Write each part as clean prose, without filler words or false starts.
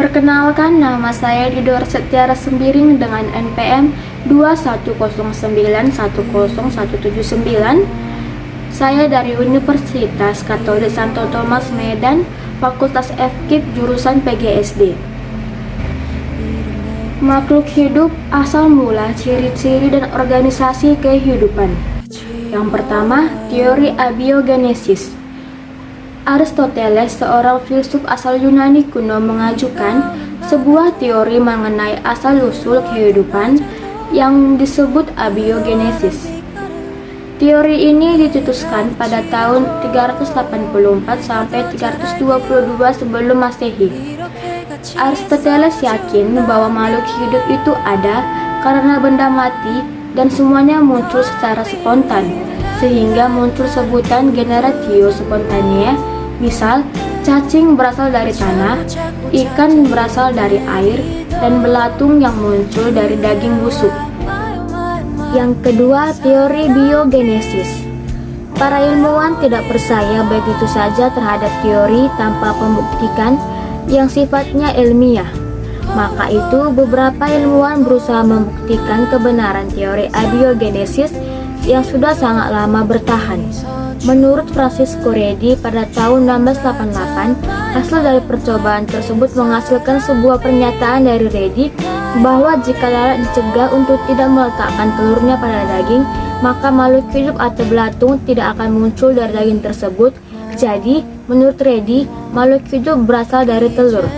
Perkenalkan, nama saya Didor Setiara Sembiring dengan NPM 21091010179. Saya dari Universitas Katolik Santo Thomas Medan, Fakultas FKIP jurusan PGSD. Makhluk hidup asal mula, ciri-ciri dan organisasi kehidupan. Yang pertama, teori abiogenesis. Aristoteles, seorang filsuf asal Yunani kuno, mengajukan sebuah teori mengenai asal-usul kehidupan yang disebut abiogenesis. Teori ini dicetuskan pada tahun 384 sampai 322 sebelum Masehi. Aristoteles yakin bahwa makhluk hidup itu ada karena benda mati dan semuanya muncul secara spontan, sehingga muncul sebutan generatio spontanea. Misal, cacing berasal dari tanah, ikan berasal dari air, dan belatung yang muncul dari daging busuk. Yang kedua, teori biogenesis. Para ilmuwan tidak percaya begitu saja terhadap teori tanpa pembuktikan yang sifatnya ilmiah. Maka itu, beberapa ilmuwan berusaha membuktikan kebenaran teori abiogenesis yang sudah sangat lama bertahan. Menurut Francisco Redi pada tahun 1688, hasil dari percobaan tersebut menghasilkan sebuah pernyataan dari Redi bahwa jika lalat dicegah untuk tidak meletakkan telurnya pada daging, maka makhluk hidup atau belatung tidak akan muncul dari daging tersebut. Jadi, menurut Redi, makhluk hidup berasal dari telur.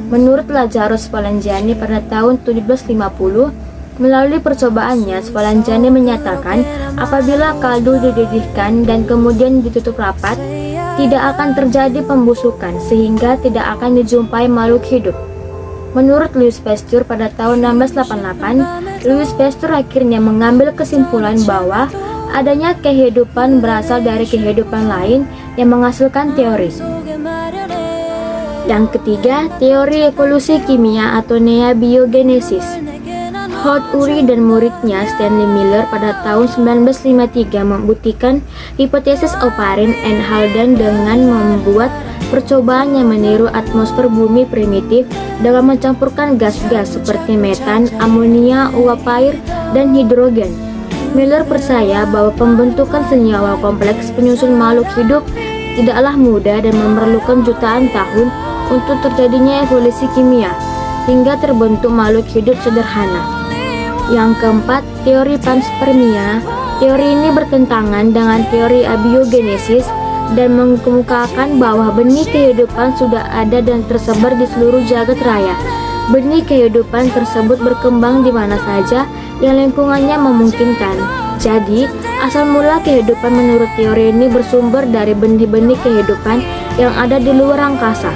Menurut Lazarus Spallanzani pada tahun 1750, melalui percobaannya, Spallanzani menyatakan apabila kaldu dididihkan dan kemudian ditutup rapat, tidak akan terjadi pembusukan sehingga tidak akan dijumpai makhluk hidup. Menurut Louis Pasteur pada tahun 1688, Louis Pasteur akhirnya mengambil kesimpulan bahwa adanya kehidupan berasal dari kehidupan lain yang menghasilkan teori. Yang ketiga, teori evolusi kimia atau neabiogenesis. Holt-Urey dan muridnya Stanley Miller pada tahun 1953 membuktikan hipotesis Oparin and Haldane dengan membuat percobaan yang meniru atmosfer bumi primitif dengan mencampurkan gas-gas seperti metan, amonia, uap air, dan hidrogen. Miller percaya bahwa pembentukan senyawa kompleks penyusun makhluk hidup tidaklah mudah dan memerlukan jutaan tahun untuk terjadinya evolusi kimia hingga terbentuk makhluk hidup sederhana. Yang keempat, teori panspermia. Teori ini bertentangan dengan teori abiogenesis dan mengemukakan bahwa benih kehidupan sudah ada dan tersebar di seluruh jagat raya. Benih kehidupan tersebut berkembang di mana saja yang lingkungannya memungkinkan. Jadi, asal mula kehidupan menurut teori ini bersumber dari benih-benih kehidupan yang ada di luar angkasa.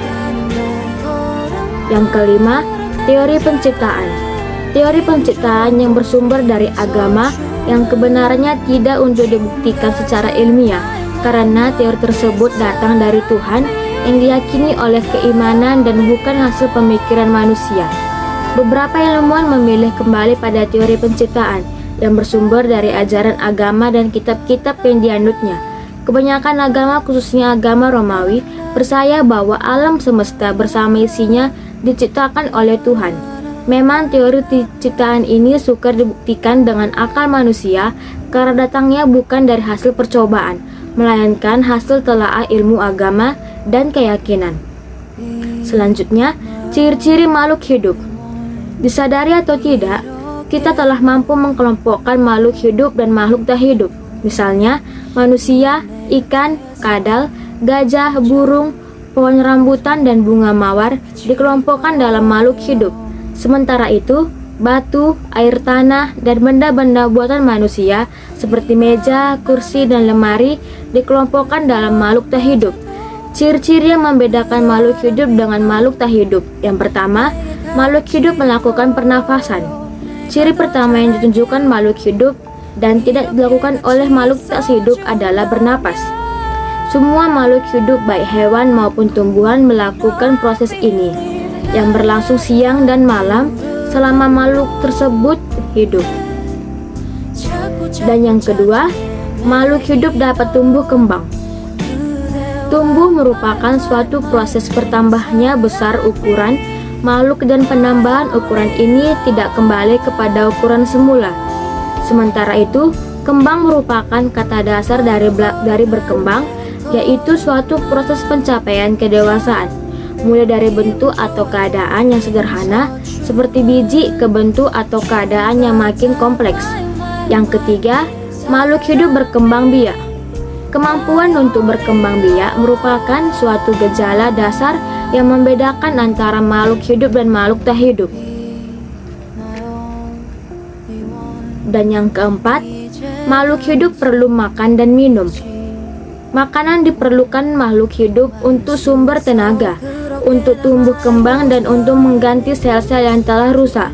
Yang kelima, teori penciptaan. Teori penciptaan yang bersumber dari agama yang kebenarannya tidak untuk dibuktikan secara ilmiah karena teori tersebut datang dari Tuhan yang diyakini oleh keimanan dan bukan hasil pemikiran manusia. Beberapa ilmuwan memilih kembali pada teori penciptaan yang bersumber dari ajaran agama dan kitab-kitab yang dianutnya. Kebanyakan agama, khususnya agama Romawi, percaya bahwa alam semesta bersama isinya diciptakan oleh Tuhan. Memang teori ciptaan ini sukar dibuktikan dengan akal manusia karena datangnya bukan dari hasil percobaan, melainkan hasil telaah ilmu agama dan keyakinan. Selanjutnya, ciri-ciri makhluk hidup. Disadari atau tidak, kita telah mampu mengkelompokkan makhluk hidup dan makhluk tak hidup. Misalnya, manusia, ikan, kadal, gajah, burung, pohon rambutan, dan bunga mawar dikelompokkan dalam makhluk hidup. Sementara itu, batu, air tanah, dan benda-benda buatan manusia seperti meja, kursi, dan lemari dikelompokkan dalam makhluk tak hidup. Ciri-ciri yang membedakan makhluk hidup dengan makhluk tak hidup. Yang pertama, makhluk hidup melakukan pernafasan. Ciri pertama yang ditunjukkan makhluk hidup dan tidak dilakukan oleh makhluk tak hidup adalah bernapas. Semua makhluk hidup baik hewan maupun tumbuhan melakukan proses ini yang berlangsung siang dan malam selama makhluk tersebut hidup. Dan yang kedua, makhluk hidup dapat tumbuh kembang. Tumbuh merupakan suatu proses bertambahnya besar ukuran makhluk dan penambahan ukuran ini tidak kembali kepada ukuran semula. Sementara itu, kembang merupakan kata dasar dari berkembang, yaitu suatu proses pencapaian kedewasaan, mulai dari bentuk atau keadaan yang sederhana seperti biji ke bentuk atau keadaan yang makin kompleks. Yang ketiga, makhluk hidup berkembang biak. Kemampuan untuk berkembang biak merupakan suatu gejala dasar yang membedakan antara makhluk hidup dan makhluk tak hidup. Dan yang keempat, makhluk hidup perlu makan dan minum. Makanan diperlukan makhluk hidup untuk sumber tenaga, untuk tumbuh kembang dan untuk mengganti sel-sel yang telah rusak.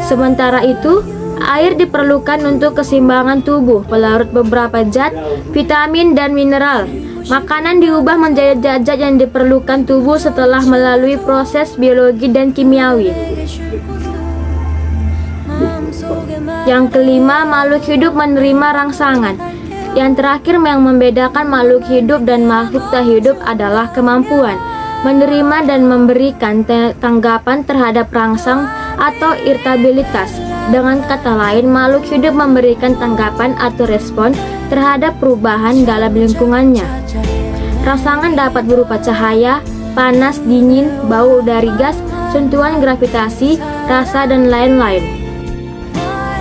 Sementara itu, air diperlukan untuk keseimbangan tubuh, pelarut beberapa zat, vitamin dan mineral. Makanan diubah menjadi zat-zat yang diperlukan tubuh setelah melalui proses biologi dan kimiawi. Yang kelima, makhluk hidup menerima rangsangan. Yang terakhir yang membedakan makhluk hidup dan makhluk tak hidup adalah kemampuan menerima dan memberikan tanggapan terhadap rangsang atau irritabilitas. Dengan kata lain, makhluk hidup memberikan tanggapan atau respon terhadap perubahan dalam lingkungannya. Rangsangan dapat berupa cahaya, panas, dingin, bau dari gas, sentuhan gravitasi, rasa, dan lain-lain.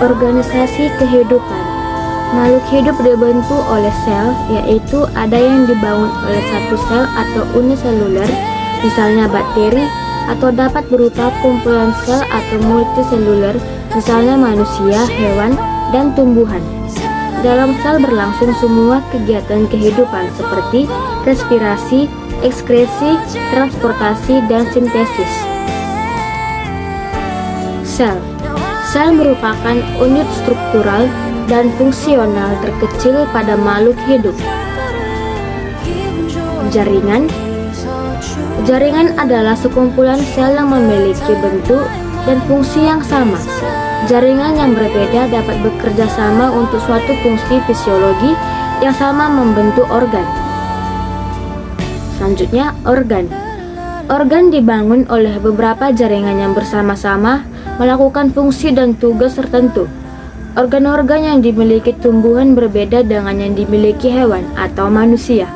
Organisasi kehidupan. Makhluk hidup dibentuk oleh sel, yaitu ada yang dibangun oleh satu sel atau uniseluler, misalnya bakteri, atau dapat berupa kumpulan sel atau multiseluler, misalnya manusia, hewan, dan tumbuhan. Dalam sel berlangsung semua kegiatan kehidupan seperti respirasi, ekskresi, transportasi, dan sintesis. Sel merupakan unit struktural dan fungsional terkecil pada makhluk hidup. Jaringan adalah sekumpulan sel yang memiliki bentuk dan fungsi yang sama. Jaringan yang berbeda dapat bekerja sama untuk suatu fungsi fisiologi yang sama membentuk organ. Selanjutnya, organ. Organ dibangun oleh beberapa jaringan yang bersama-sama melakukan fungsi dan tugas tertentu. Organ-organ yang dimiliki tumbuhan berbeda dengan yang dimiliki hewan atau manusia.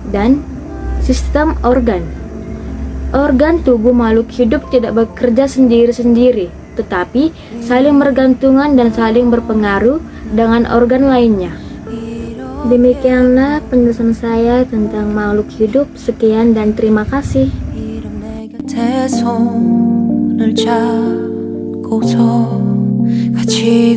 Dan sistem organ. Organ tubuh makhluk hidup tidak bekerja sendiri-sendiri, tetapi saling bergantungan dan saling berpengaruh dengan organ lainnya. Demikianlah penjelasan saya tentang makhluk hidup. Sekian dan terima kasih. 고서 같이